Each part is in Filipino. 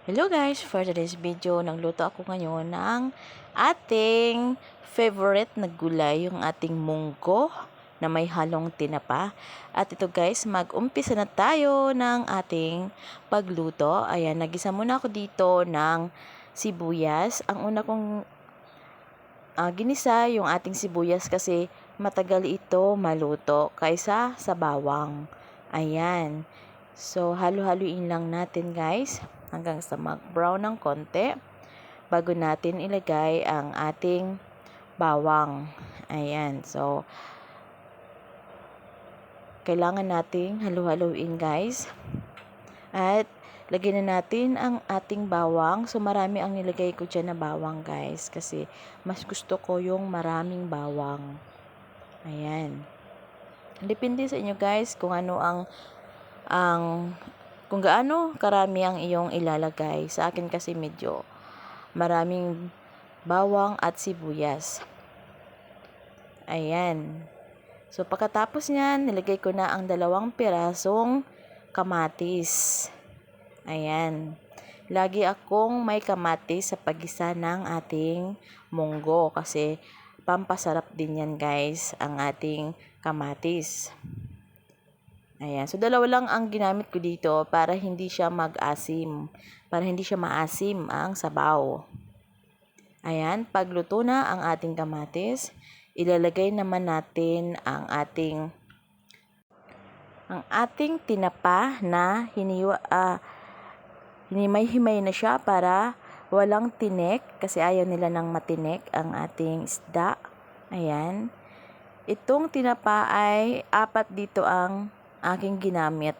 Hello guys! For today's video, nagluto ako ngayon ng ating favorite na gulay, yung ating munggo na may halong tinapa. At ito guys, mag-umpisa na tayo ng ating pagluto. Ayan, nagisa muna ako dito ng sibuyas. Ang una kong ginisa yung ating sibuyas kasi matagal ito maluto kaysa sa bawang. Ayan. So, halo-haluin lang natin guys hanggang sa mag-brown ng konti bago natin ilagay ang ating bawang. Ayan. So, kailangan nating halo-haluin guys. At lagyan na natin ang ating bawang. So, marami ang nilagay ko dyan na bawang guys kasi mas gusto ko yung maraming bawang. Ayan. Depende sa inyo guys kung ano kung gaano karami ang iyong ilalagay. Sa akin kasi medyo maraming bawang at sibuyas. Ayan. So, pagkatapos niyan, nilagay ko na ang 2 pirasong kamatis. Ayan. Lagi akong may kamatis sa paggisa ng ating munggo kasi pampasarap din yan guys, ang ating kamatis. Ayan. So, 2 lang ang ginamit ko dito para hindi siya mag-asim. Para hindi siya maasim ang sabaw. Ayan. Pagluto na ang ating kamatis, ilalagay naman natin ang ating tinapa na hinimay-himay na siya para walang tinik kasi ayaw nila ng matinik ang ating isda. Ayan. Itong tinapa ay 4 dito ang aking ginamit.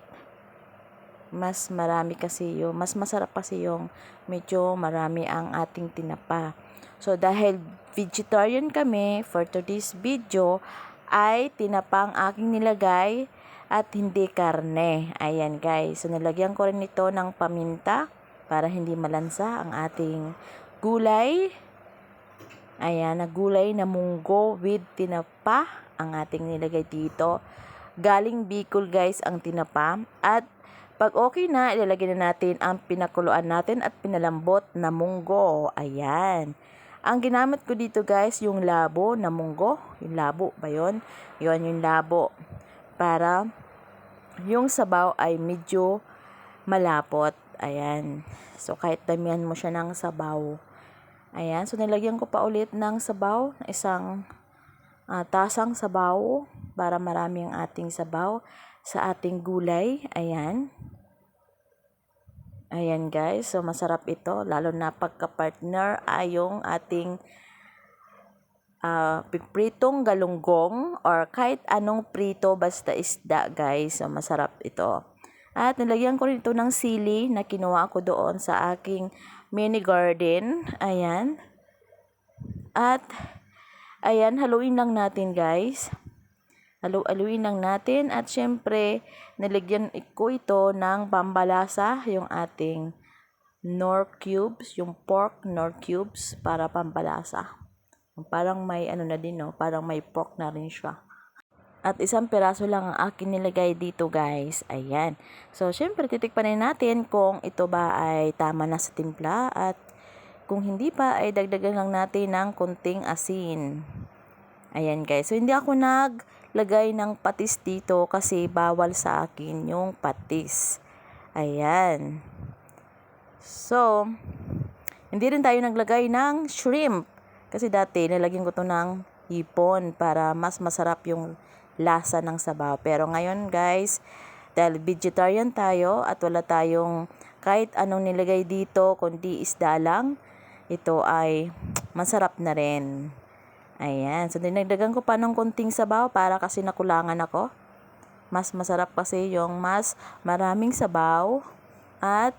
Mas masarap kasi yung medyo marami ang ating tinapa. So, dahil vegetarian kami, for today's video, ay tinapa ang aking nilagay at hindi karne. Ayan guys. So, nilagyan ko rin ito ng paminta para hindi malansa ang ating gulay. Ayan, na gulay na munggo with tinapa ang ating nilagay dito. Galing Bicol guys ang tinapa. At pag okay na, ilalagay na natin ang pinakuluan natin at pinalambot na munggo. Ayan. Ang ginamit ko dito guys, yung labo na munggo. Yung labo ba yun? Yun, yung labo. Para yung sabaw ay medyo malapot. Ayan. So, kahit damihan mo siya ng sabaw. Ayan. So, nilagyan ko pa ulit ng sabaw. Isang tasang sabaw para marami ang ating sabaw sa ating gulay. Ayan. Ayan guys. So, masarap ito. Lalo na pagka-partner ay yung ating pipritong galunggong or kahit anong prito basta isda guys. So, masarap ito. At nilagyan ko rin ito ng sili na kinuha ko doon sa aking mini garden. Ayan. At ayan, haluin lang natin guys. Haluin lang natin at syempre nilagyan ko ito ng pambalasa, yung ating Knorr cubes, yung pork Knorr cubes para pambalasa. Parang may na din no, parang may pork na rin siya. At 1 piraso lang ang akin nilagay dito guys. Ayan. So syempre titikpanin natin kung ito ba ay tama na sa timpla at kung hindi pa ay dagdagan lang natin ng konting asin. Ayan guys. So, hindi ako naglagay ng patis dito kasi bawal sa akin yung patis. Ayan. So, hindi rin tayo naglagay ng shrimp. Kasi dati, nilagyan ko to ng hipon para mas masarap yung lasa ng sabaw. Pero ngayon guys, dahil vegetarian tayo at wala tayong kahit anong nilagay dito, kundi isda lang, ito ay masarap na rin. Ayan. So, dinagdagan ko pa ng konting sabaw para kasi nakulangan ako. Mas masarap kasi yung mas maraming sabaw. At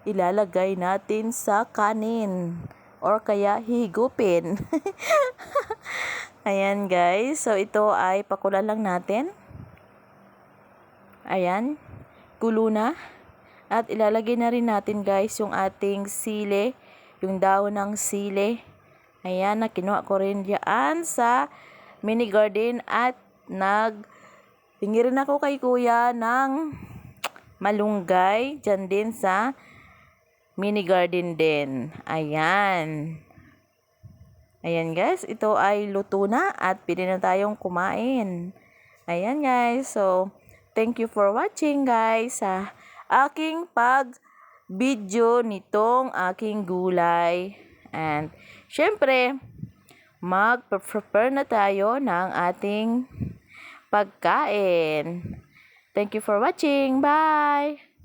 ilalagay natin sa kanin. Or kaya higupin. Ayan guys. So, ito ay pakulan lang natin. Ayan. Kulo na. At ilalagay na rin natin guys yung ating sili. Yung daon ng sili. Ayan, na kinuha ko rin diyan sa mini garden at hingi rin ako kay kuya ng malunggay dyan din sa mini garden din. Ayan. Ayan guys, ito ay luto na at pwede na tayong kumain. Ayan guys, so thank you for watching guys sa aking video nitong aking gulay. And syempre, mag-prepare na tayo ng ating pagkain. Thank you for watching. Bye!